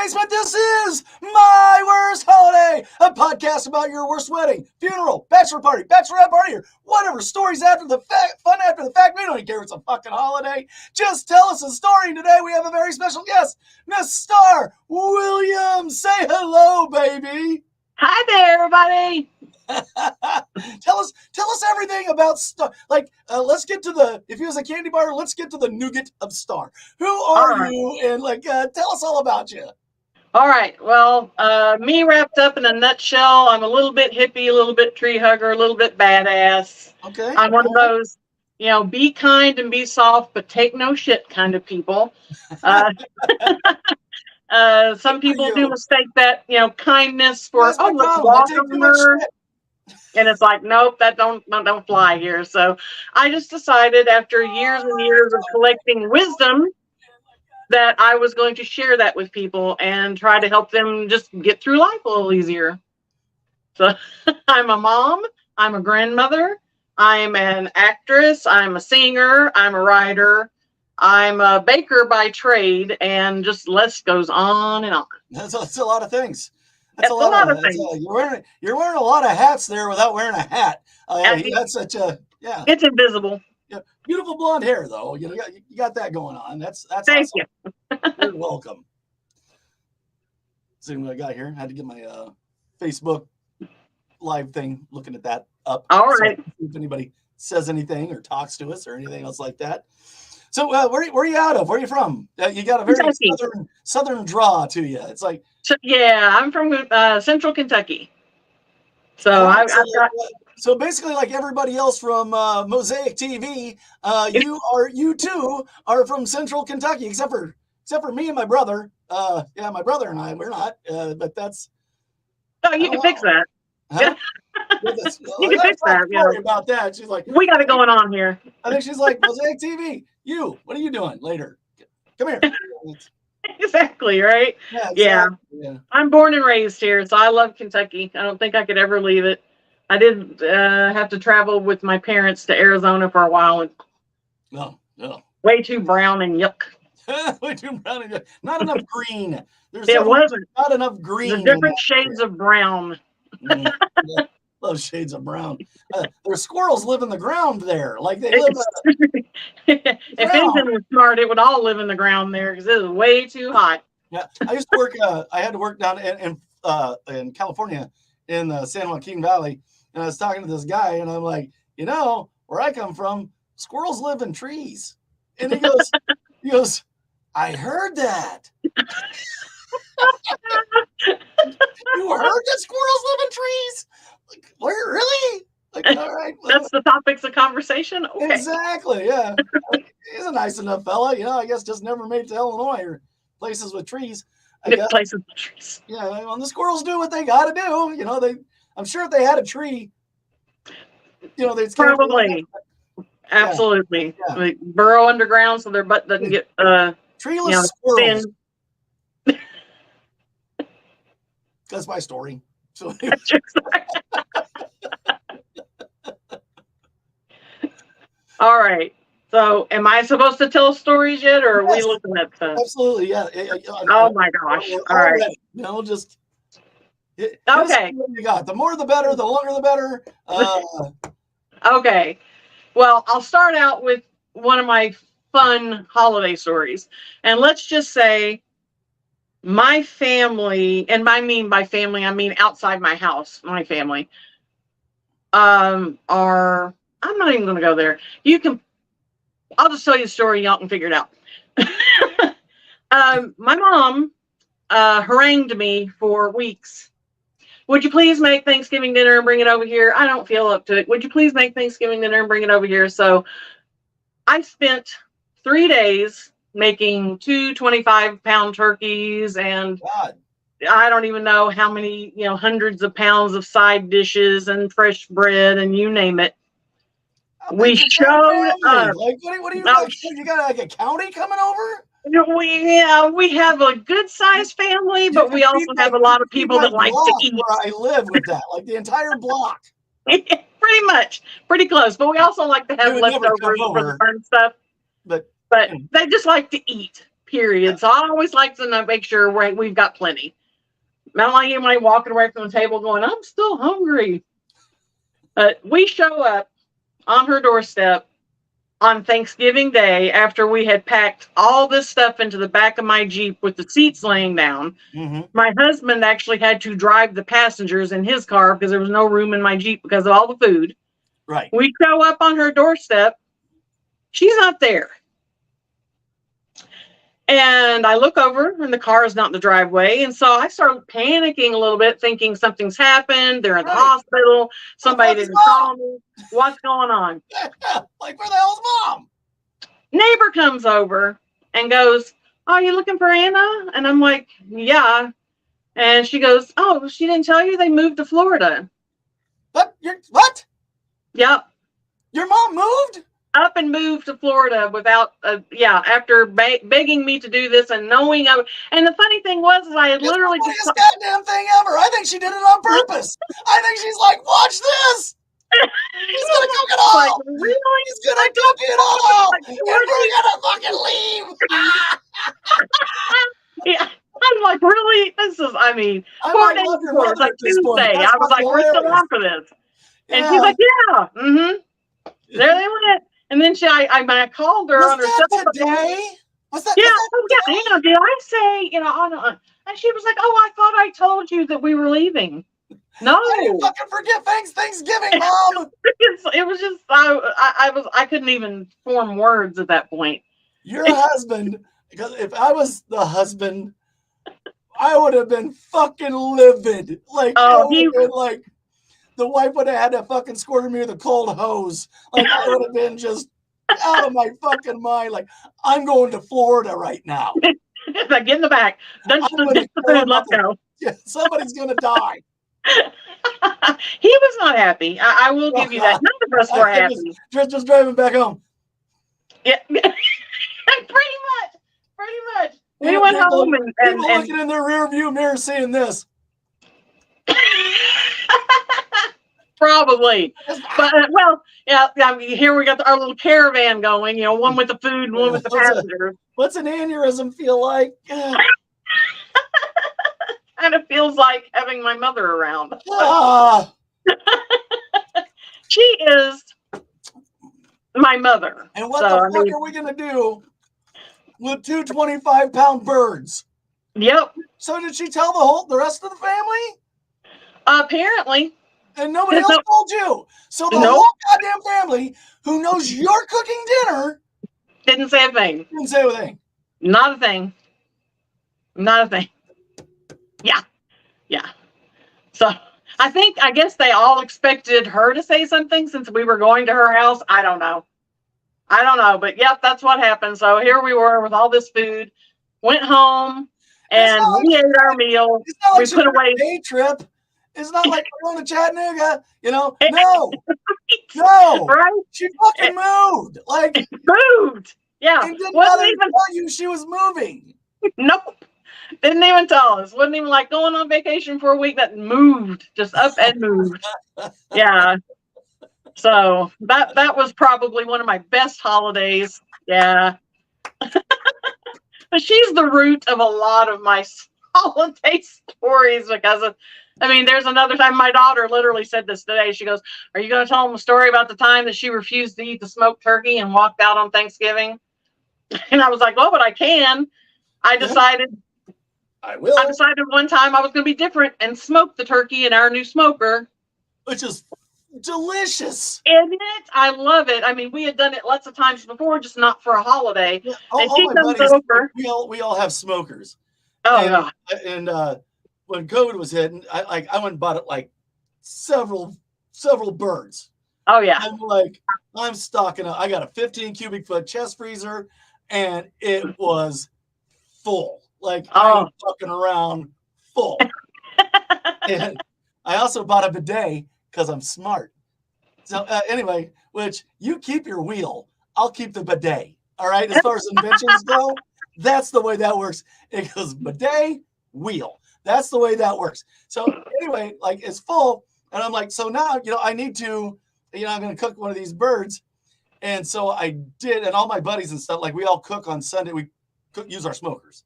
basement. This is My Worst Holiday, a podcast about your worst wedding, funeral, bachelor party, bachelorette party, or whatever. Stories after the fact, fun after the fact. We don't even care if it's a fucking holiday. Just tell us a story. And today we have a very special guest, Miss Star Williams. Say hello, baby. Hi there, everybody. tell us everything about Star. Let's get to the, if he was a candy bar, let's get to the nougat of Star. Who are you? And tell us all about you. All right. Well, me wrapped up in a nutshell. I'm a little bit hippie, a little bit tree hugger, a little bit badass. Okay. I'm one of those, be kind and be soft, but take no shit kind of people. Some people do mistake that, kindness for, let's walk over. And it's like, nope, that don't fly here. So I just decided after years and years of collecting wisdom that I was going to share that with people and try to help them just get through life a little easier. So I'm a mom, I'm a grandmother, I'm an actress, I'm a singer, I'm a writer, I'm a baker by trade, and just list goes on and on. That's a lot of things. That's a lot of things. You're wearing a lot of hats there without wearing a hat. That's such a, yeah. It's invisible. Yeah. Beautiful blonde hair, though. You got that going on. That's Thank awesome. you. You're welcome. See what I got here. I had to get my Facebook live thing, looking at that up. All right. So if anybody says anything or talks to us or anything else like that. So where are you out of? Where are you from? You got a very southern draw to you. It's like, yeah, I'm from Central Kentucky. So so basically, like everybody else from Mosaic TV, you too are from Central Kentucky, except for me and my brother. My brother and I, we're not. But that's. Oh, you can fix that. Huh? You can fix that. Sorry about that. She's like, we got it going on here. I think she's like, Mosaic TV. What are you doing later? Come here. Exactly, right? Yeah. I'm born and raised here, so I love Kentucky. I don't think I could ever leave it. I did have to travel with my parents to Arizona for a while. And no. Way too brown and yuck. Way too brown and yuck. Not enough green. It wasn't. Not enough green. The different shades of brown. Those shades of brown. There's squirrels live in the ground there. Like they live. If anything was smart, it would all live in the ground there because it was way too hot. Yeah, I used to work. I had to work down in California in the San Joaquin Valley, and I was talking to this guy, and I'm like, where I come from, squirrels live in trees. And he goes, I heard that. You heard that squirrels live in trees? Like, where, really? Like, all right. That's the topics of conversation? Okay. Exactly, yeah. He's a nice enough fella, I guess just never made it to Illinois or places with trees. Places with trees. Yeah, well, the squirrels do what they got to do. I'm sure if they had a tree, they'd probably. Absolutely. Yeah. Like burrow underground so their butt doesn't get treeless squirrels. That's my story. So all right. So am I supposed to tell stories yet, or are we looking at stuff? Absolutely, yeah. Oh my gosh. All right. Okay. You got. The more the better, the longer the better. Okay. Well, I'll start out with one of my fun holiday stories. And let's just say my family, and by family, I mean outside my house, my family, I'm not even going to go there. I'll just tell you the story. Y'all can figure it out. My mom harangued me for weeks. Would you please make Thanksgiving dinner and bring it over here? I don't feel up to it. Would you please make Thanksgiving dinner and bring it over here? So I spent 3 days making 2 25-pound turkeys, and God, I don't even know how many, hundreds of pounds of side dishes and fresh bread and you name it. We showed up. Like, what do you got? You got like a county coming over? We have a good sized family, but we also have a lot of people that like to eat. Where I live with that, like the entire block. Pretty much, pretty close. But we also like to have leftovers for the fun stuff. But they just like to eat. period. So I always like to make sure we've got plenty. I don't like anybody walking away from the table going, I'm still hungry. We show up on her doorstep on Thanksgiving Day after we had packed all this stuff into the back of my Jeep with the seats laying down. Mm-hmm. My husband actually had to drive the passengers in his car because there was no room in my Jeep because of all the food. Right. We show up on her doorstep. She's not there. And I look over and the car is not in the driveway. And so I start panicking a little bit, thinking something's happened. They're in the hospital. Somebody didn't call me. What's going on? Like, where the hell's Mom? Neighbor comes over and goes, oh, are you looking for Anna? And I'm like, yeah. And she goes, oh, she didn't tell you they moved to Florida. What? Yep. Your mom moved? Up and moved to Florida without, after begging me to do this and knowing and the funny thing was, is I had literally just goddamn thing ever. I think she did it on purpose. I think she's like, watch this. He's gonna cook it all. Like, really? He's gonna cook it all, and we're gonna fucking leave. Yeah, I'm like, really? This is, I mean, 4 days before, it's like Tuesday. I was like, we're still on for this, and she's like, yeah, There they went. And then I called her on her cell phone. Today? Was that? Yeah. Hang did I say, and she was like, oh, I thought I told you that we were leaving. No. I didn't fucking forget Thanksgiving, Mom. It was just, I couldn't even form words at that point. Your husband, because if I was the husband, I would have been fucking livid. Like, like, the wife would have had to fucking squirt me with a cold hose. Like, I would have been just out of my fucking mind. Like, I'm going to Florida right now. Like, get in the back. Let's go. Yeah, somebody's going to die. He was not happy. I will give you that. None of us were happy. Just driving back home. Yeah. Pretty much. We went home and looking in their rear view mirror seeing this. Probably, but here we got our little caravan going. One with the food and one with the passengers. What's an aneurysm feel like? Kind of feels like having my mother around. She is my mother. And what the fuck are we gonna do with 2 25-pound birds? Yep. So did she tell the rest of the family? Apparently. And nobody else told you. So the whole goddamn family who knows you're cooking dinner didn't say a thing. Didn't say a thing. Not a thing. Not a thing. Yeah. So I guess they all expected her to say something since we were going to her house. I don't know. But yep, that's what happened. So here we were with all this food, went home, and we ate our meal. It's not like we put away a day trip. It's not like we're going to Chattanooga, No. Right? She fucking moved. Like, moved. Yeah. And didn't even tell you she was moving. Nope. Didn't even tell us. Wasn't even like going on vacation for a week. That moved. Just up and moved. Yeah. So that was probably one of my best holidays. Yeah. But she's the root of a lot of my holiday stories because there's another time my daughter literally said this today. She goes, are you going to tell them a story about the time that she refused to eat the smoked turkey and walked out on Thanksgiving? And I was like, well, but I can. I decided one time I was going to be different and smoke the turkey in our new smoker. Which is delicious. Isn't it? I love it. We had done it lots of times before, just not for a holiday. Yeah, and she comes over. We all have smokers. Oh, and when COVID was hitting, I went and bought it like several birds. Oh yeah. I'm stocking up. I got a 15 cubic foot chest freezer, and it was full. I'm fucking around full. And I also bought a bidet because I'm smart. So anyway, which you keep your wheel, I'll keep the bidet. All right. As far as inventions go, that's the way that works. It goes bidet, wheel. That's the way that works. So anyway, it's full. And I'm like, so now, I need to, I'm going to cook one of these birds. And so I did, and all my buddies and stuff, we all cook on Sunday. use our smokers.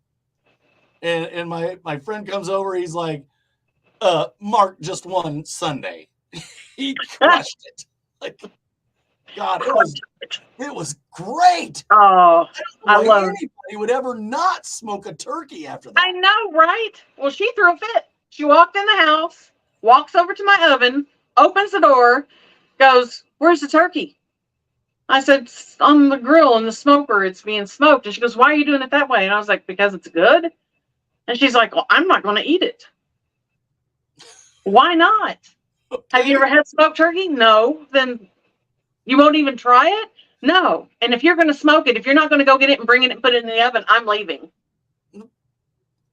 And my friend comes over. He's like, Mark just won Sunday. He crushed it. Like, God, it was great. Oh, I love anybody would ever not smoke a turkey after that. I know, right? Well, she threw a fit. She walked in the house, walks over to my oven, opens the door, goes, "Where's the turkey?" I said, "It's on the grill in the smoker. It's being smoked." And she goes, "Why are you doing it that way?" And I was like, "Because it's good." And she's like, "Well, I'm not going to eat it." Why not? Okay. Have you ever had smoked turkey? No. Then you won't even try it? No. And if you're going to smoke it, if you're not going to go get it and bring it and put it in the oven, I'm leaving.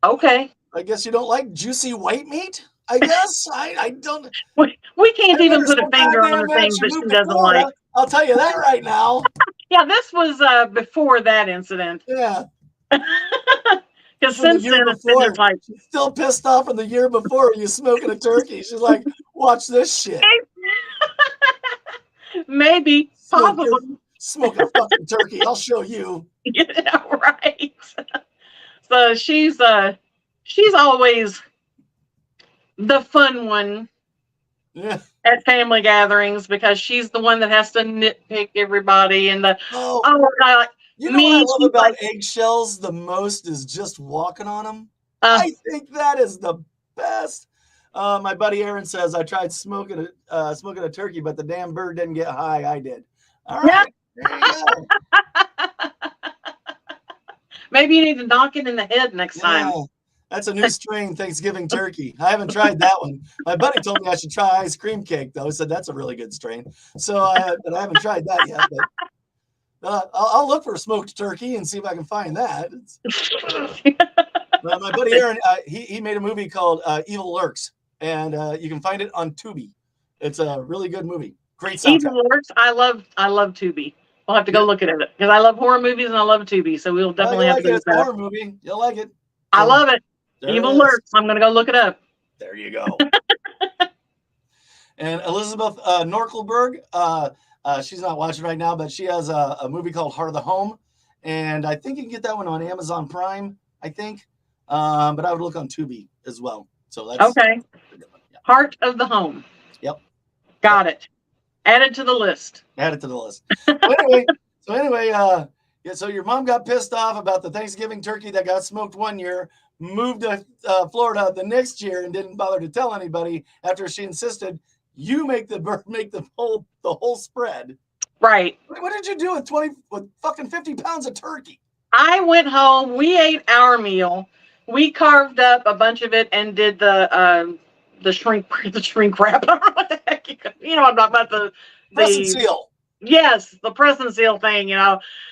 Okay. I guess you don't like juicy white meat? I guess. I don't. We can't even put a finger on the things that she doesn't like. I'll tell you that right now. Yeah, this was before that incident. Yeah. Because since then, it's been just like. She's still pissed off from the year before you smoking a turkey. She's like, watch this shit. Maybe. Possibly. Smoke a fucking turkey. I'll show you. Yeah, right. So she's always the fun one at family gatherings because she's the one that has to nitpick everybody and you know what I love about eggshells the most is just walking on them. I think that is the best. My buddy Aaron says I tried smoking a turkey, but the damn bird didn't get high. I did. All right. There you go. Maybe you need to knock it in the head next time. That's a new strain Thanksgiving turkey. I haven't tried that one. My buddy told me I should try ice cream cake, though. He said that's a really good strain. So but I haven't tried that yet. But I'll look for a smoked turkey and see if I can find that. My buddy Aaron, he made a movie called Evil Lurks, and you can find it on Tubi. It's a really good movie. Great soundtrack. Evil Lurks. I love Tubi. We'll have to go look at it because I love horror movies and I love Tubi. So we'll definitely have to go look at it. Horror movie. You'll like it. I love it. Evil Lurks. I'm going to go look it up. There you go. And Elizabeth Norkelberg, she's not watching right now, but she has a movie called Heart of the Home. And I think you can get that one on Amazon Prime, I think. But I would look on Tubi as well. So that's okay. Yeah. Heart of the Home. Yep. Got it. Added to the list. Added to the list. So anyway, so your mom got pissed off about the Thanksgiving turkey that got smoked one year, moved to Florida the next year, and didn't bother to tell anybody after she insisted you make the whole spread. Right. What did you do with fucking 50 pounds of turkey? I went home. We ate our meal. We carved up a bunch of it and did the shrink wrap. I don't know what the heck you know. I'm not about the Present seal. Yes, the present seal thing,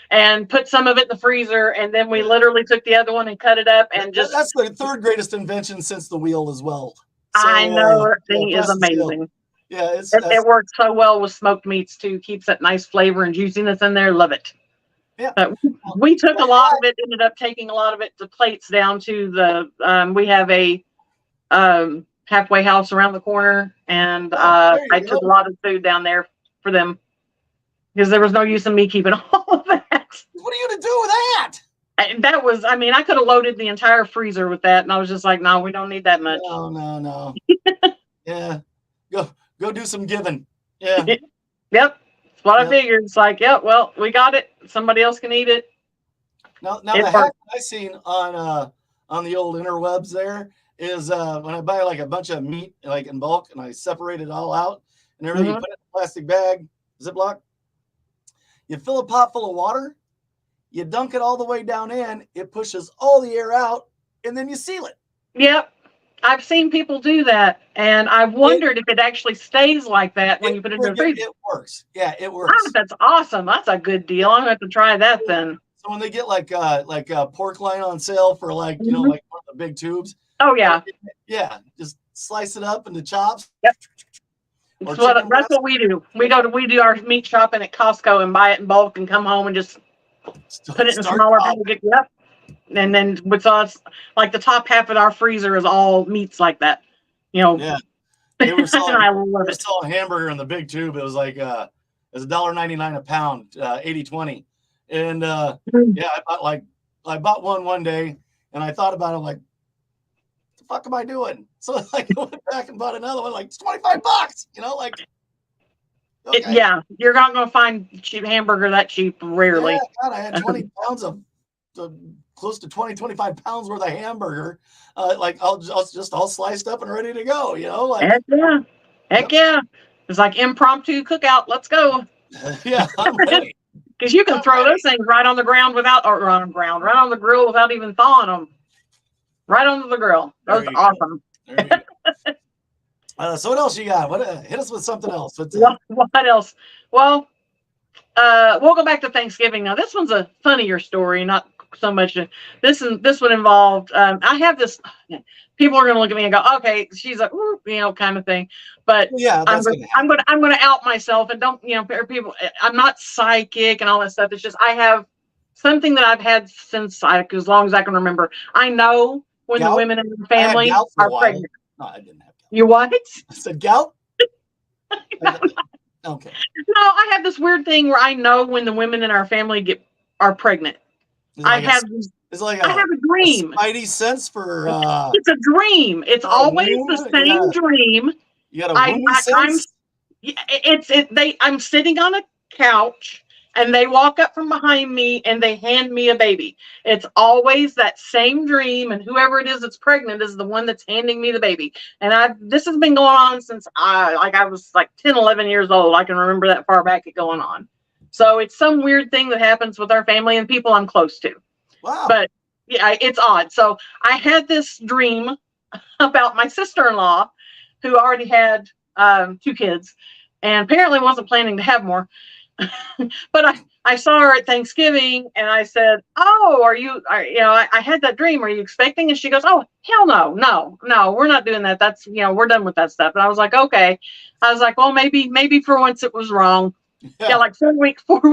and put some of it in the freezer, and then we literally took the other one and cut it up and just. That's the third greatest invention since the wheel as well. So, I know that thing is amazing. Seal. Yeah, it works so well with smoked meats too. Keeps that nice flavor and juiciness in there. Love it. Yeah. But we took a lot of it. Ended up taking a lot of it to plates down to the. We have a halfway house around the corner, and I took a lot of food down there for them because there was no use in me keeping all of that. What are you going to do with that? And that was, I mean, I could have loaded the entire freezer with that, and I was just like, no, we don't need that much. No. Yeah, go do some giving. Yeah. Yep. That's what I figured. It's like, yeah, well, we got it. Somebody else can eat it. Now the hack I seen on the old interwebs there is when I buy like a bunch of meat like in bulk and I separate it all out and everything, you put it in a plastic bag, Ziploc. You fill a pot full of water, you dunk it all the way down in, it pushes all the air out, and then you seal it. Yep. I've seen people do that, and I've wondered if it actually stays like that when you put it in the freezer. It works. Yeah, it works. Oh, that's awesome. That's a good deal. I'm going to have to try that then. So when they get like pork loin on sale for like, like one of the big tubes. Oh, yeah. Yeah, just slice it up into chops. Yep. That's what we do. We do our meat shopping at Costco and buy it in bulk and come home and just put it in smaller packages. Yep. And then it's like the top half of our freezer is all meats like that. Yeah. They were selling, I love it. selling hamburger in the big tube. It was like it was $1.99 a pound, 80-20. And I bought like I bought one day, and I thought about it, like, what the fuck am I doing? So like, I went back and bought another one, like, it's $25, you know, like, okay. Yeah, you're not going to find cheap hamburger that cheap, rarely. Yeah, God, I had 20 pounds of close to 25 pounds worth of hamburger, like all sliced up and ready to go, you know, like. Heck yeah. It's like impromptu cookout. Let's go. Yeah, I'm ready. Because you can throw those things right on the ground right on the grill without even thawing them. Right onto the grill. That's awesome. So what else you got? Hit us with something else. What else? Well, we'll go back to Thanksgiving now. This one's a funnier story, not so much. This one involved. I have this. People are going to look at me and go, "Okay, she's a kind of thing." But yeah, I'm going to out myself and don't people. I'm not psychic and all that stuff. It's just I have something that I've had since as long as I can remember. I know when the women in the family are pregnant. No, I didn't have gout. You what? I said gout? Okay. No, I have this weird thing where I know when the women in our family are pregnant. I have a dream. A spidey sense for. It's a dream. It's always the same dream. You got a womb sense? I'm sitting on a couch and they walk up from behind me and they hand me a baby. It's always that same dream, and whoever it is that's pregnant is the one that's handing me the baby. And this has been going on since I was like 10, 11 years old. I can remember that far back it going on. So it's some weird thing that happens with our family and people I'm close to. Wow. But yeah, it's odd. So I had this dream about my sister-in-law who already had 2 kids and apparently wasn't planning to have more. But I saw her at Thanksgiving and I said, "Oh, I had that dream. Are you expecting?" And she goes, "Oh, hell no, we're not doing that. That's, we're done with that stuff." And I was like, okay. I was like, well, maybe for once it was wrong. Yeah, like 4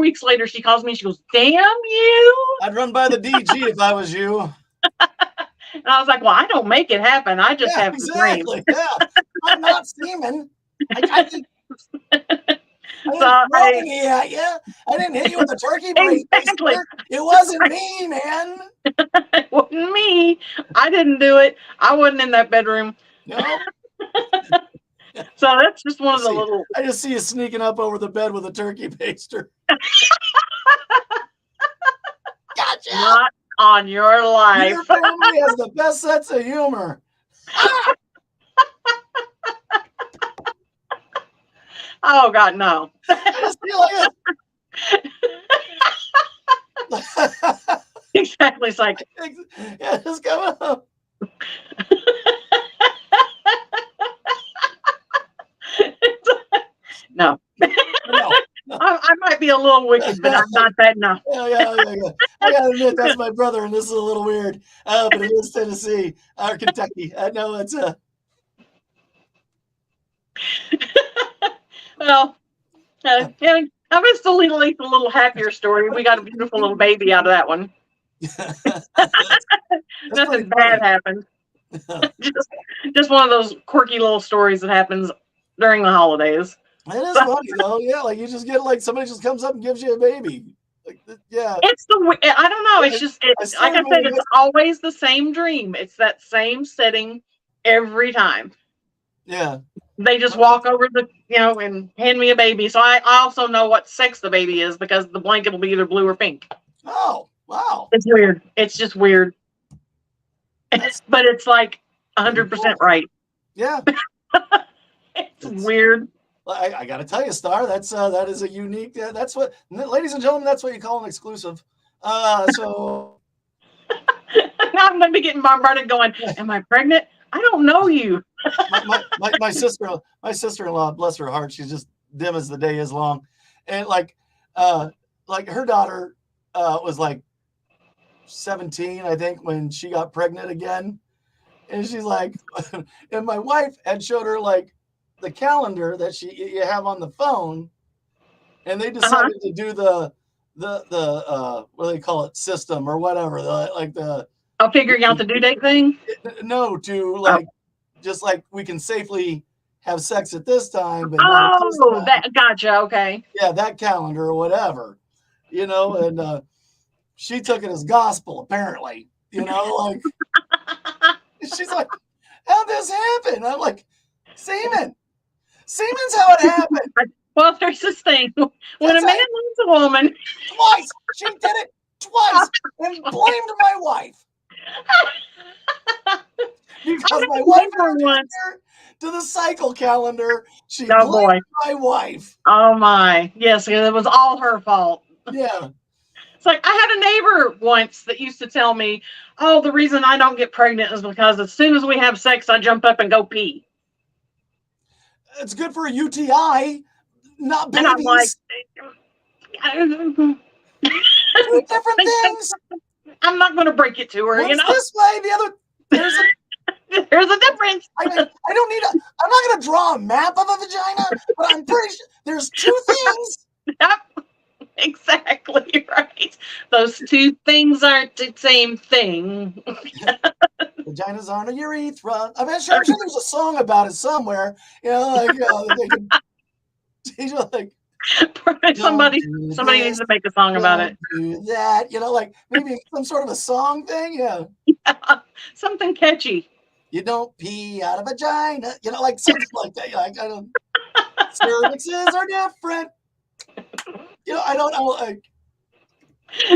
weeks later, she calls me. She goes, "Damn you." I'd run by the DG if I was you. And I was like, well, I don't make it happen. I just have exactly. the dream. Yeah, I'm not semen. I didn't hit you with a turkey breast. Exactly. It wasn't me, man. It wasn't me. I didn't do it. I wasn't in that bedroom. No. So that's just one of the little. I just see you sneaking up over the bed with a turkey baster. Gotcha. Not on your life. Your family has the best sense of humor. Oh God, no. I just feel like Exactly. It's like, yeah, just come up. No. I might be a little wicked, but I'm not that. No. Yeah. I gotta admit, that's my brother, and this is a little weird. But it is Tennessee or Kentucky. I know it's a. Well, yeah, I was still a little happier story. We got a beautiful little baby out of that one. Nothing bad happened. just one of those quirky little stories that happens during the holidays. It is funny though, yeah. Like you just get somebody just comes up and gives you a baby. Like, yeah. It's I don't know. It's just like I said, it's always the same dream. It's that same setting every time. Yeah. They just walk over and hand me a baby. So I also know what sex the baby is because the blanket will be either blue or pink. Oh, wow. It's weird. It's just weird. But it's like 100% right. Yeah. It's weird. I got to tell you, Star, that is a unique. That's what, ladies and gentlemen, that's what you call an exclusive. So now I'm going to be getting bombarded. Going, am I pregnant? I don't know you. my sister-in-law, bless her heart, she's just dim as the day is long, and like her daughter was like 17, I think, when she got pregnant again, and she's like, and my wife had showed her like the calendar that you have on the phone, and they decided to do the what do they call it, system or whatever, figuring out the due date thing. No, just like we can safely have sex at this time. But that gotcha. Okay. Yeah, that calendar or whatever, and she took it as gospel, apparently. You know, like she's like, how'd this happen? I'm like, semen. Semen's how it happened. Well, there's this thing. When a man loves a woman. Twice. She did it twice and blamed my wife. Because my wife once to the cycle calendar. She blamed my wife. Oh my. Yes, it was all her fault. Yeah. It's like I had a neighbor once that used to tell me, oh, the reason I don't get pregnant is because as soon as we have sex, I jump up and go pee. It's good for a UTI, not babies. And I'm like, two different things. I'm not going to break it to her. One's this way, the other. There's a difference. I mean, I'm not going to draw a map of a vagina, but I'm pretty sure there's two things. Yep, exactly right. Those two things aren't the same thing. Vaginas aren't a urethra. I mean, I'm sure there's a song about it somewhere. You know, like they can. Like, somebody needs to make a song about it. Do that, you know, like maybe some sort of a song thing. Yeah, something catchy. You don't pee out of a vagina, you know, like something like that. You're like, I don't. Cervixes are different. You know, I don't know. Like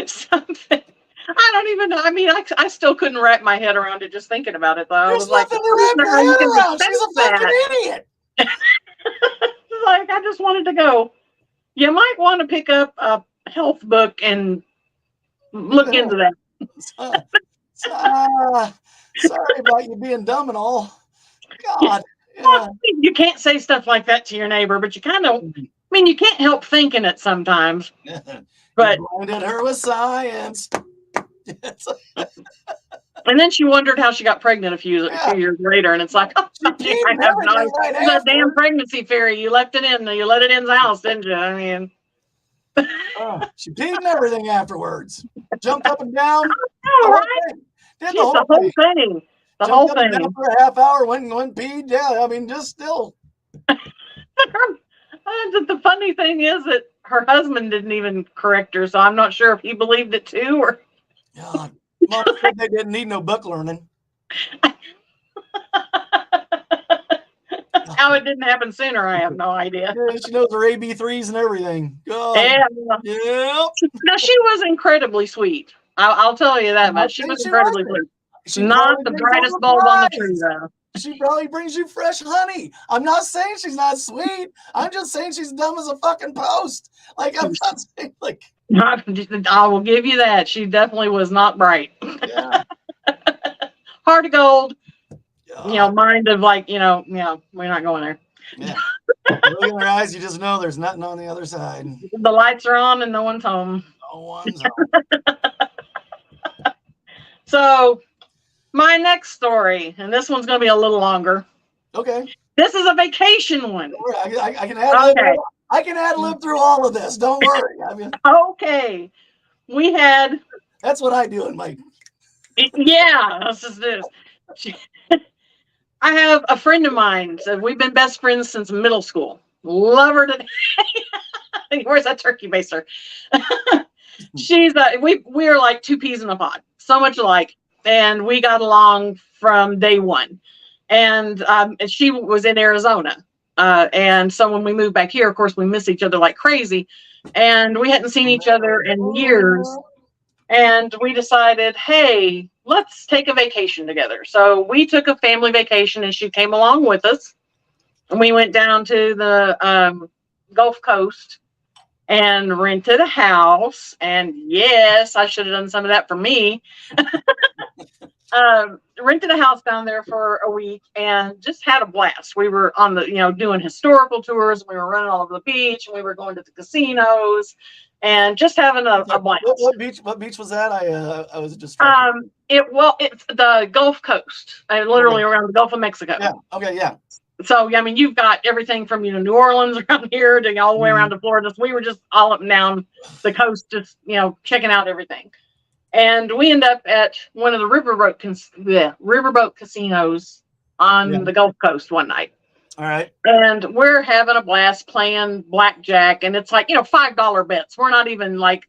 something. I don't even know. I mean, I still couldn't wrap my head around it just thinking about it, though. I was like, nothing to wrap your head around. She's a fucking idiot. Like, I just wanted to go. You might want to pick up a health book and look into that. Sorry about you being dumb and all. God. Yeah. Well, you can't say stuff like that to your neighbor, but you kind of, I mean, you can't help thinking it sometimes. But you blinded her with science. And then she wondered how she got pregnant a few years later, and it's like, oh, I have no that damn pregnancy fairy. You left it in. You let it in the house, didn't you? I mean, she peed and everything afterwards. Jumped up and down. Oh, right? Did the whole thing. The whole thing. For a half hour, went peed. Yeah, I mean, just still. The funny thing is that her husband didn't even correct her, so I'm not sure if he believed it too or. God, Mom said they didn't need no book learning. How it didn't happen sooner, I have no idea. Yeah, she knows her AB3s and everything. God. Yeah. Yep. No, she was incredibly sweet. I'll tell you that much. She was incredibly sweet. Not the brightest bulb on the tree, though. She probably brings you fresh honey. I'm not saying she's not sweet. I'm just saying she's dumb as a fucking post. Like, I'm not saying, like. I will give you that. She definitely was not bright. Yeah. Heart of gold. You know, mind of like, you know, we're not going there. Yeah. Look in her eyes, you just know there's nothing on the other side. The lights are on and no one's home. No one's home. So, my next story, and this one's going to be a little longer. Okay. This is a vacation one. I can ad-lib. Okay. I can ad-lib through all of this. Don't worry. I mean, okay. We had. That's what I do in my. Yeah, this is this. I have a friend of mine. So we've been best friends since middle school. Love her today. Where's that turkey baster? She's we are like two peas in a pod. So much alike, and we got along from day one. And she was in Arizona. And so when we moved back here, of course, we miss each other like crazy. And we hadn't seen each other in years. And we decided, hey, let's take a vacation together. So we took a family vacation and she came along with us. And we went down to the Gulf Coast and rented a house. And yes, I should have done some of that for me. Rented a house down there for a week and just had a blast. We were on the, doing historical tours. We were running all over the beach and we were going to the casinos and just having a blast. What beach was that? I was just. It's the Gulf Coast, literally around the Gulf of Mexico. Yeah. Okay. Yeah. So, I mean, you've got everything from, New Orleans around here to all the way around to Florida. So we were just all up and down the coast, just, checking out everything. And we end up at one of the riverboat casinos on the Gulf Coast one night. All right. And we're having a blast playing blackjack. And it's like, $5 bets. We're not even like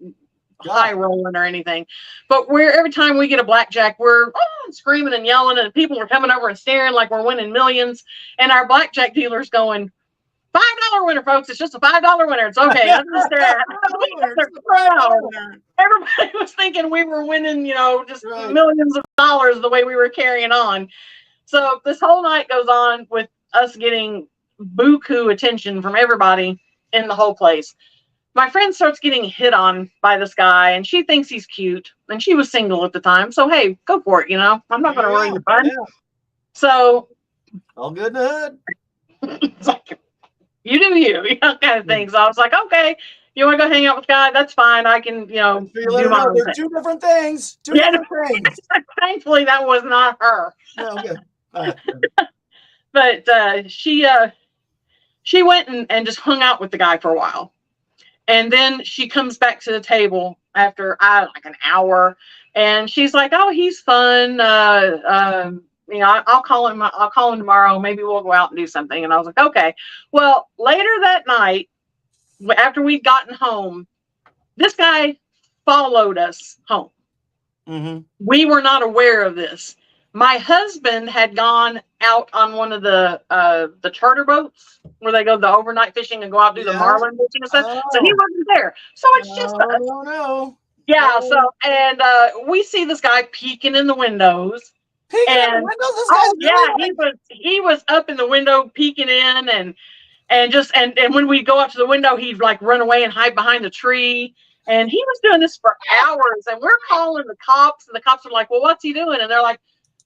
high rolling or anything. But every time we get a blackjack, we're screaming and yelling, and people are coming over and staring like we're winning millions. And our blackjack dealer's going, $5 winner, folks. It's just a $5 winner. It's okay. Everybody was thinking we were winning, just millions of dollars the way we were carrying on. So this whole night goes on with us getting buku attention from everybody in the whole place. My friend starts getting hit on by this guy, and she thinks he's cute, and she was single at the time. So, hey, go for it. I'm not going to ruin your fun. Yeah. So all good in the hood. It's like, you do you, kind of thing. So I was like, okay, you want to go hang out with the guy? That's fine. I can, do my own thing. Two different things. Different things. Thankfully, that was not her. Yeah, okay. But she went and just hung out with the guy for a while. And then she comes back to the table after like an hour, and she's like, oh, he's fun. I'll call him tomorrow. Maybe we'll go out and do something. And I was like, okay. Well, later that night, after we'd gotten home, this guy followed us home. Mm-hmm. We were not aware of this. My husband had gone out on one of the charter boats where they go the overnight fishing and go out and do the marlin fishing and stuff. So he wasn't there. So it's just us. No. Yeah. No. So and we see this guy peeking in the windows. He was up in the window peeking in and when we go up to the window, he'd like run away and hide behind the tree. And he was doing this for hours, and we're calling the cops, and the cops are like, well, what's he doing? And they're like,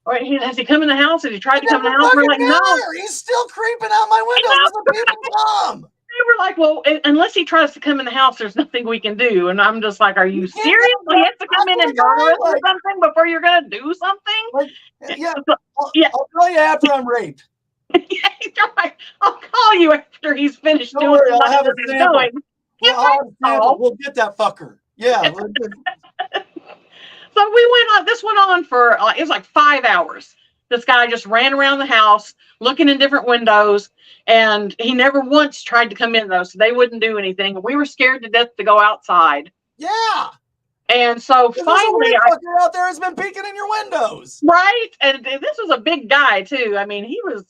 all right, has he come in the house? Has he tried to come in the house? We're like, no. He's still creeping out my window. Doesn't even come. They were like, well, unless he tries to come in the house, there's nothing we can do. And I'm just like, are you serious? He has to come in and murder us or something before you're going to do something? I'll call you after I'm raped. Like, I'll call you after he's finished doing what he's doing. We'll get that fucker. Yeah. So this went on for, it was like 5 hours. This guy just ran around the house looking in different windows, and he never once tried to come in though. So they wouldn't do anything. We were scared to death to go outside. Yeah. And so finally, out there has been peeking in your windows. Right. And this was a big guy too. I mean, he was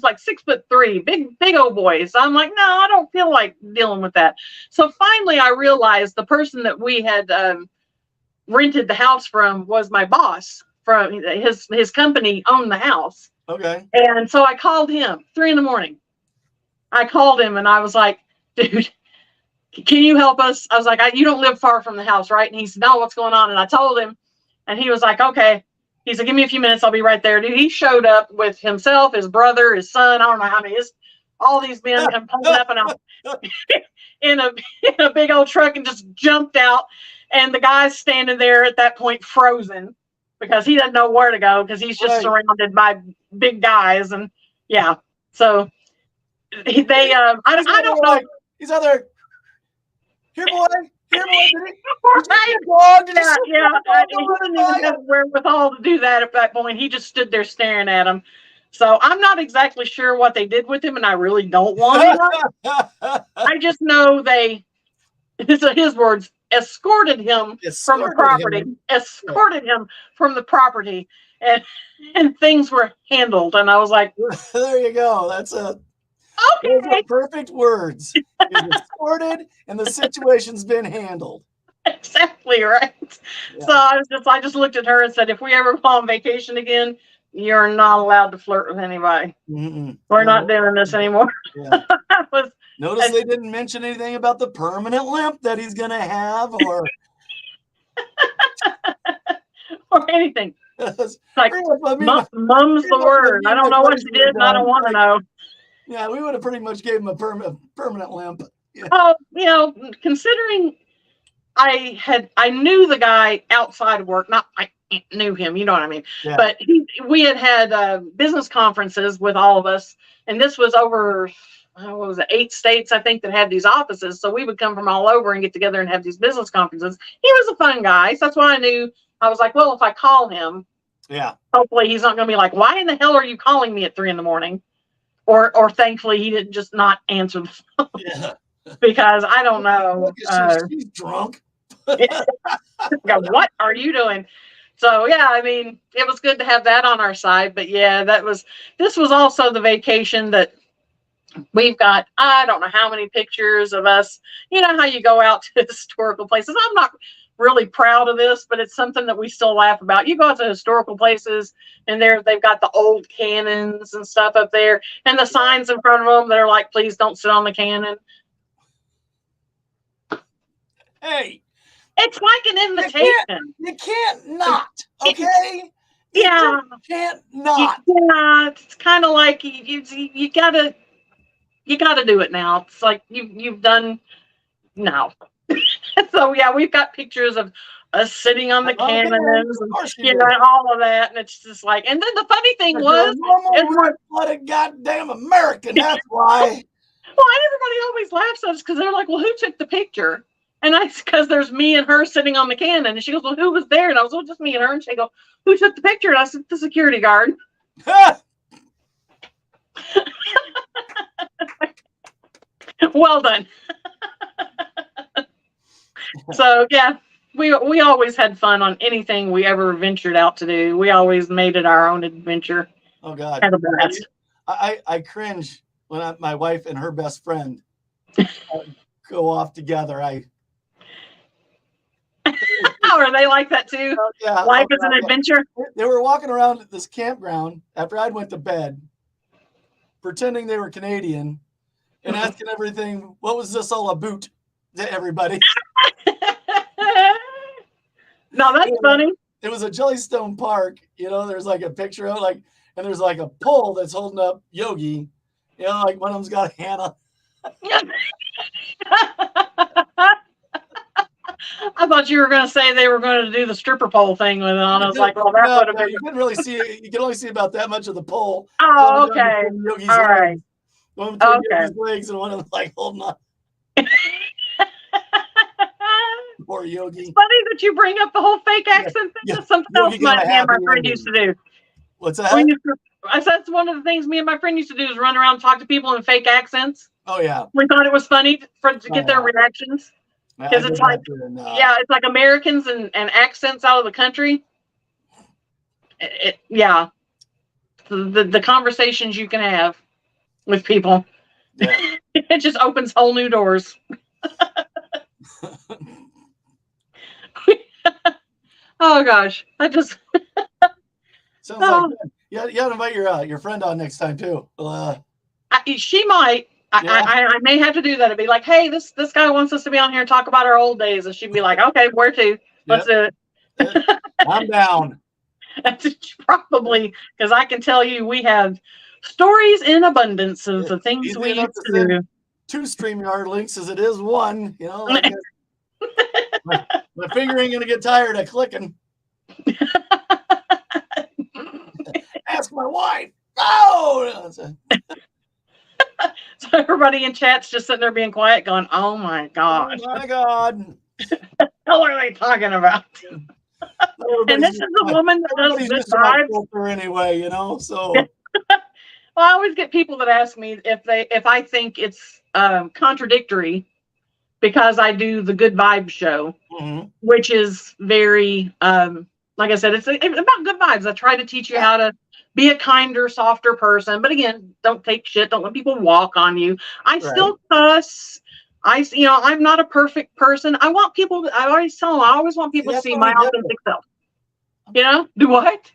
like 6'3", big old boy. So I'm like, no, I don't feel like dealing with that. So finally I realized the person that we had rented the house from was my boss. From his company owned the house. Okay. And so I called him 3 a.m. I called him and I was like, dude, can you help us? I was like, you don't live far from the house, right? And he said, no, what's going on? And I told him, and he was like, okay. He said, give me a few minutes. I'll be right there. Dude, he showed up with himself, his brother, his son. I don't know how many, all these men come pulling up and out in a big old truck and just jumped out. And the guy's standing there at that point frozen because he doesn't know where to go because he's just surrounded by big guys. And yeah, so I don't know. He's out there. Here, boy. Did he didn't even have wherewithal to do that at that point. He just stood there staring at him. So I'm not exactly sure what they did with him, and I really don't want to know. I just know his words, escorted him from the property, and things were handled. And I was like, there you go. Those are perfect words. It's escorted and the situation's been handled. Exactly right. Yeah. So I just looked at her and said, if we ever go on vacation again, you're not allowed to flirt with anybody. Mm-mm. We're not doing this anymore. Yeah. Notice they didn't mention anything about the permanent limp that he's going to have or anything. Like, mum's the word. I don't know what she did, and I don't want to know. Yeah, we would have pretty much gave him a permanent limp. Yeah. Oh, considering I knew the guy outside of work, not I knew him, you know what I mean? Yeah. But we had business conferences with all of us, and this was over, 8 states, I think, that had these offices. So we would come from all over and get together and have these business conferences. He was a fun guy. So that's why I was like, well, if I call him, hopefully he's not going to be like, why in the hell are you calling me at 3 a.m? Or thankfully he didn't just not answer the phone. Yeah. Because I don't know. She's drunk. Go, what are you doing? So yeah, I mean, it was good to have that on our side. But yeah, this was also the vacation that we've got. I don't know how many pictures of us. You know how you go out to historical places. I'm not really proud of this, but it's something that we still laugh about. You go out to historical places, and they've got the old cannons and stuff up there, and the signs in front of them that are like, "Please don't sit on the cannon." Hey, it's like an invitation. You can't not. Okay. Yeah. You can't not. Yeah, it's kind of like you gotta do it now. It's like you've done now. So yeah, we've got pictures of us sitting on the cannons and all of that, and it's just like. And then the funny thing was, red-blooded goddamn American. That's why. Well, everybody always laughs at us because they're like, "Well, who took the picture?" And because there's me and her sitting on the cannon, and she goes, "Well, who was there?" And I was, "Well, just me and her." And she goes, "Who took the picture?" And I said, "The security guard." Well done. So yeah, we always had fun on anything we ever ventured out to do. We always made it our own adventure. Oh God, had a blast. I cringe when my wife and her best friend go off together. Are they like that too? Yeah, life is an adventure. They were walking around at this campground after I'd went to bed, pretending they were Canadian, and asking everything, "What was this all about?" to everybody. No, that's funny. It was a Jellystone Park. You know, there's like a picture of and there's like a pole that's holding up Yogi. You know, like one of them's got a hand on. I thought you were going to say they were going to do the stripper pole thing with it on. I was like, well, that would have been. You couldn't really see it. You can only see about that much of the pole. Oh, okay. All right. One between Yogi's legs and one of them like holding on. Poor Yogi. It's funny that you bring up the whole fake accent thing. That's something else me and my friend used to do. What's that? I said it's one of the things me and my friend used to do is run around and talk to people in fake accents. Oh yeah. We thought it was funny to get their reactions. Because it's like, it's like Americans and accents out of the country. Yeah. The conversations you can have with people. Yeah. It just opens whole new doors. Oh gosh, I just sounds like you got to invite your friend on next time too. She might. I may have to do that. It'd be like, hey, this guy wants us to be on here and talk about our old days, and she'd be like, okay, where to? Let's do it. I'm down. Probably, because I can tell you we have stories in abundance of the things we used to do. 2 StreamYard links as it is 1. You know, like my finger ain't gonna get tired of clicking. Ask my wife. Oh. So everybody in chat's just sitting there being quiet, going, "Oh my god! Oh my god! What are they talking about?" And this is the woman that does this filter anyway, you know. So, well, I always get people that ask me if I think it's contradictory because I do the Good Vibes show, which is very, like I said, it's about good vibes. I try to teach you how to be a kinder, softer person. But again, don't take shit. Don't let people walk on you. I still cuss. I'm not a perfect person. I want people. I always tell them. I always want people to see my authentic self. You know, do what?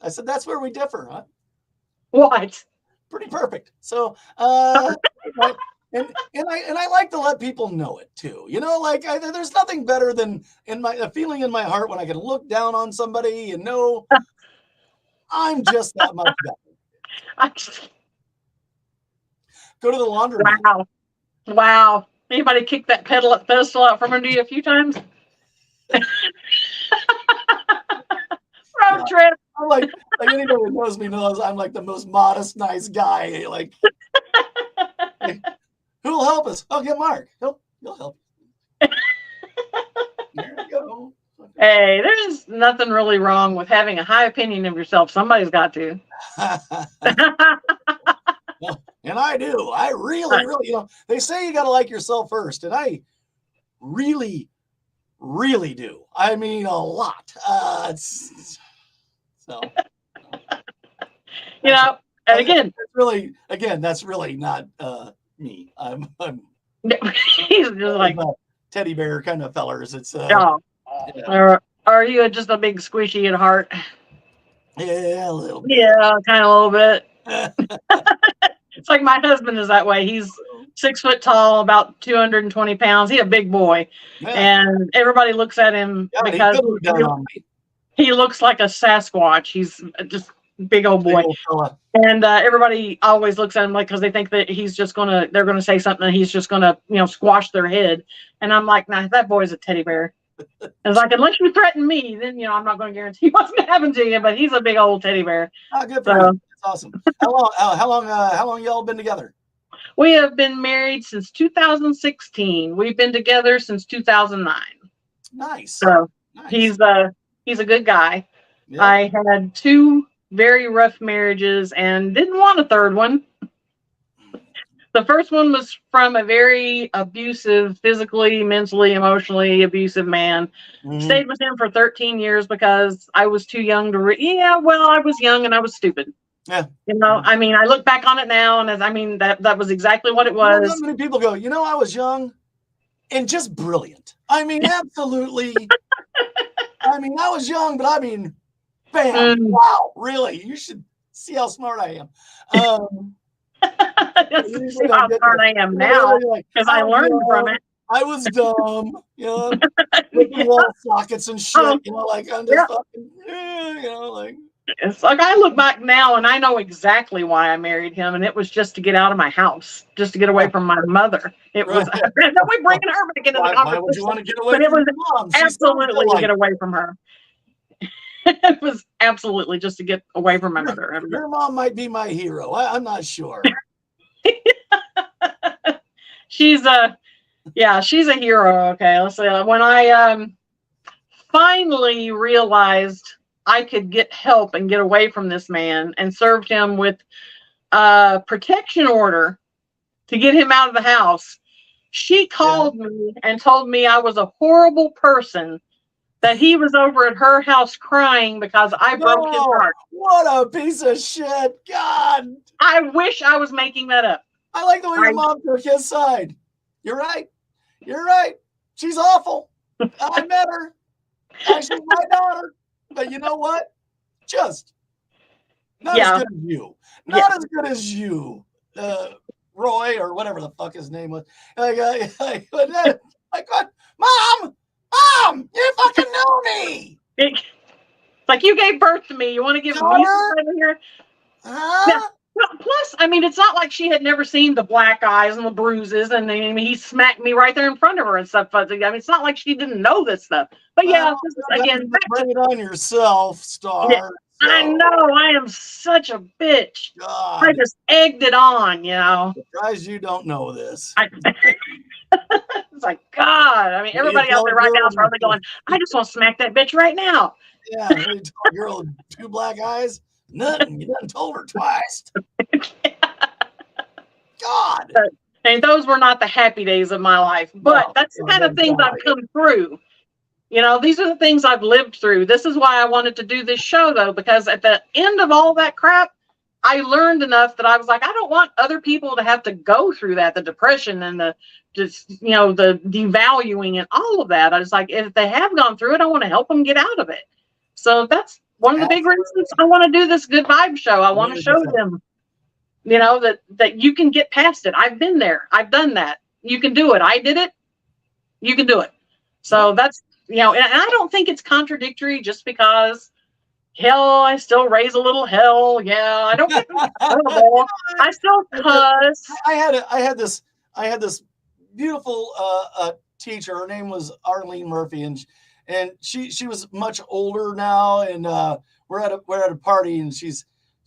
I said that's where we differ, huh? What? Pretty perfect. So, and I like to let people know it too. You know, like there's nothing better than a feeling in my heart when I can look down on somebody and know I'm just that much better. Go to the laundromat. Wow. Anybody kick that pedestal out from under you a few times? Road trip. I'm like anybody who knows me knows I'm like the most modest, nice guy. Like, who'll help us? Oh, get Mark. He'll help. There you go. Hey, there's nothing really wrong with having a high opinion of yourself. Somebody's got to. And I do. I really, they say you got to like yourself first. And I really, really do. I mean, a lot. So, You know, and again, that's really not me. I'm he's just like, teddy bear kind of fellers. It's oh, yeah. or are you just a big squishy at heart? Yeah, a little bit. Yeah, kind of a little bit. It's like my husband is that way. He's 6 foot tall, about 220 pounds. He's a big boy, and everybody looks at him because he looks like a Sasquatch. He's just a big old boy, and everybody always looks at him like because they think that they're gonna say something and he's just gonna squash their head. And I'm like, nah, that boy's a teddy bear. It's like, unless you threaten me, then I'm not going to guarantee what's going to happen to you. But he's a big old teddy bear. Oh, good for him. That's awesome. How long y'all been together? We have been married since 2016. We've been together since 2009. Nice. So nice. He's a good guy. Yep. I had 2 very rough marriages and didn't want a third one. The first one was from a very abusive, physically, mentally, emotionally abusive man. Mm-hmm. Stayed with him for 13 years because I was too young to I was young and I was stupid. Yeah. I mean, I look back on it now and that was exactly what it was. Not many people go, I was young and just brilliant. I mean, absolutely. I mean, I was young, but I mean, bam, wow, really? You should see how smart I am. See how smart I am now because I learned from it. I was dumb, making wall sockets and shit. I'm just fucking, like. It's like I look back now and I know exactly why I married him, and it was just to get out of my house, just to get away from my mother. It was. We're bringing her back into the conversation. Why would you want to get away from your mom? Absolutely to get away from her. It was absolutely just to get away from my mother. Your mom might be my hero. I'm not sure. She's a hero. Okay, let's say when I finally realized I could get help and get away from this man, and served him with a protection order to get him out of the house, she called me and told me I was a horrible person, that he was over at her house crying because I broke his heart. What a piece of shit. God. I wish I was making that up. I like the way your mom took his side. You're right. She's awful. I met her. She's my daughter. But you know what? Just not as good as you. Not as good as you, Roy, or whatever the fuck his name was. Like what? Mom, you fucking know me. It's like you gave birth to me. You want to give me over here? Huh? No, plus, I mean, it's not like she had never seen the black eyes and the bruises, and he smacked me right there in front of her and stuff. I mean, it's not like she didn't know this stuff. But again, bring it on yourself, Star. Yeah, so. I know, I am such a bitch. God. I just egged it on, Surprised you don't know this. It's like, God. I mean, everybody out there right now is probably going, I just want to smack that bitch right now. Yeah, you told a girl with 2 black eyes. Nothing. You done told her twice. God. And those were not the happy days of my life. But that's the kind of things I've come through. These are the things I've lived through. This is why I wanted to do this show, though, because at the end of all that crap, I learned enough that I was like, I don't want other people to have to go through that, the depression and the devaluing and all of that. I was like, if they have gone through it, I want to help them get out of it. So that's one of the big reasons I want to do this Good Vibe show. I want to show them, that you can get past it. I've been there. I've done that. You can do it. I did it. You can do it. So that's, and I don't think it's contradictory just because, hell, I still raise a little hell. Yeah, I don't get horrible. I still cuss. I had this beautiful teacher. Her name was Arlene Murphy, and she was much older now, and we're at a party, and she's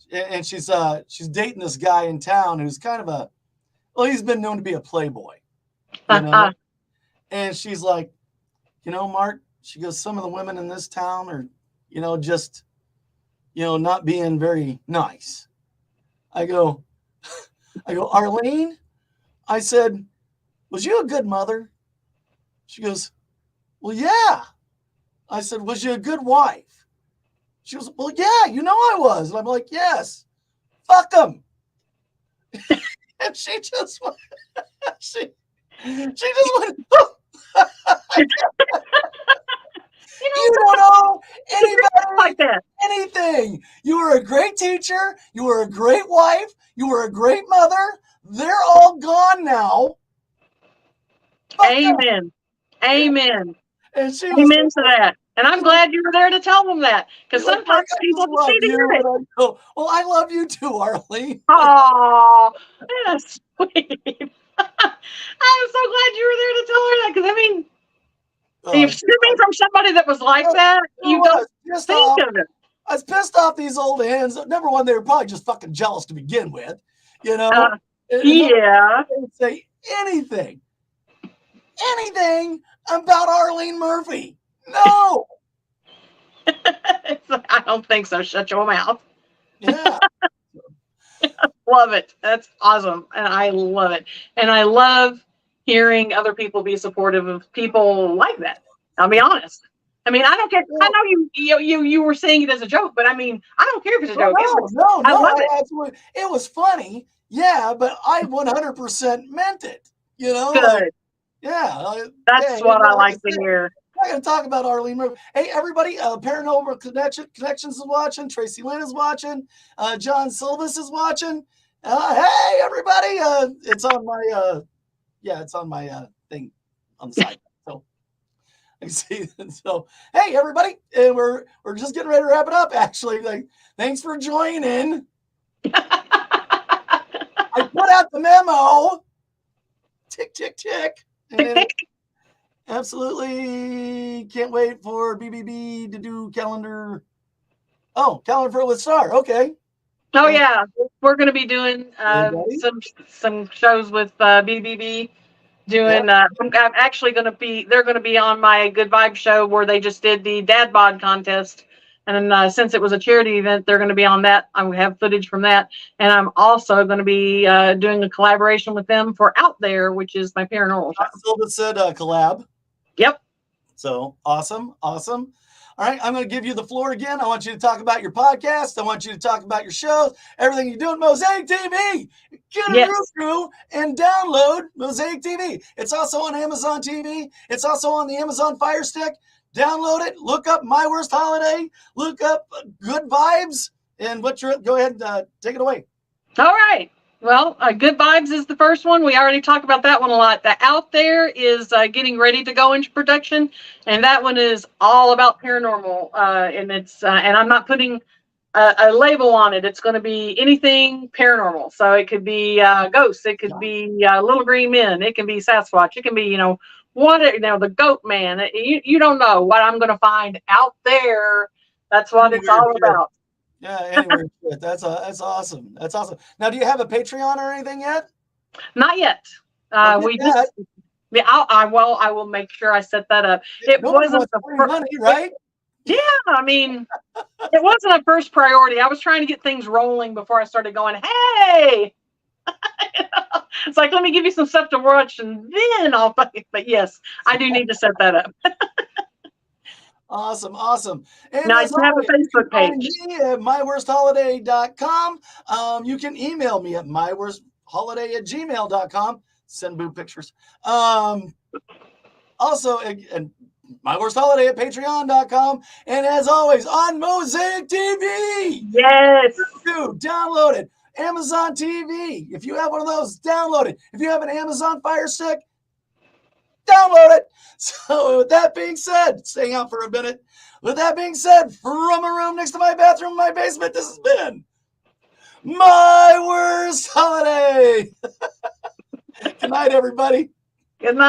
dating this guy in town who's kind of he's been known to be a playboy, and she's like, Mark, she goes, some of the women in this town are, just, not being very nice. I go, Arlene, I said, was you a good mother? She goes, well, yeah. I said, was you a good wife? She was, well, yeah, you know I was. And I'm like, yes, fuck them. And she just went, she just went, you don't know anybody like that. anything. You were a great teacher. You were a great wife. You were a great mother. They're all gone now. Fuck them. Amen. Amen. And she was Amen to that. And I'm glad you were there to tell them that, because like, sometimes people just need to hear it. I go, well, I love you too, Arlene. Oh, that's sweet. I'm so glad you were there to tell her that, because I mean, if coming from somebody that was like that, you don't think of it. I was pissed off these old hens. Number one, they were probably just fucking jealous to begin with, you know. Yeah. They would say anything about Arlene Murphy. No. I don't think so. Shut your mouth. Yeah. Love it. That's awesome. And I love it. And I love hearing other people be supportive of people like that. I'll be honest. I mean, I don't care. I know you were saying it as a joke, but I mean, I don't care if it's a joke. No. Absolutely. It was funny. Yeah, but I 100% meant it. You know? Good. Yeah. That's what I like to hear. I'm going to talk about Arlene Murphy. Hey, everybody, Paranormal Connections is watching. Tracy Lynn is watching. John Silvis is watching. Hey, everybody. It's on my, it's on my thing on the side. So I see. So, hey, everybody. And we're just getting ready to wrap it up, actually. Like, thanks for joining. I put out the memo. Tick, tick, tick. And absolutely can't wait for BBB to do calendar. Oh, calendar with Star. Okay. Oh yeah, we're going to be doing some shows with BBB. Doing. I'm actually going to be. They're going to be on my Good Vibe show where they just did the Dad Bod contest, and since it was a charity event, they're going to be on that. I have footage from that, and I'm also going to be doing a collaboration with them for Out There, which is my paranormal show. Silva said collab. Yep. So awesome. All right, I'm going to give you the floor again. I want you to talk about your podcast. I want you to talk about your shows, everything you do at Mosaic TV. Get a Roku and download Mosaic TV. It's also on Amazon TV. It's also on the Amazon Fire Stick. Download it. Look up My Worst Holiday. Look up Good Vibes. And go ahead and take it away. All right. Well, Good Vibes is the first one. We already talked about that one a lot. The Out There is getting ready to go into production, and that one is all about paranormal. And it's and I'm not putting a label on it. It's going to be anything paranormal. So it could be ghosts. It could be little green men. It can be Sasquatch. It can be the Goat Man. You don't know what I'm going to find out there. That's what it's all about. Yeah, anyway, that's awesome. That's awesome. Now, do you have a Patreon or anything yet? Not yet. I will make sure I set that up. It wasn't the money, right? Yeah, I mean, it wasn't a first priority. I was trying to get things rolling before I started going, hey, it's like, let me give you some stuff to watch and then I'll fuck it. But yes, I do need to set that up. Awesome. And now, I have a Facebook page. Me at myworstholiday.com. You can email me at myworstholiday@gmail.com. Send boob pictures. Also, and myworstholiday@patreon.com. And as always, on Mosaic TV. Yes. Download it. Amazon TV. If you have one of those, download it. If you have an Amazon Fire Stick, download it. So with that being said, staying out for a minute. With that being said, from a room next to my bathroom in my basement, this has been My Worst Holiday. Good night, everybody. Good night.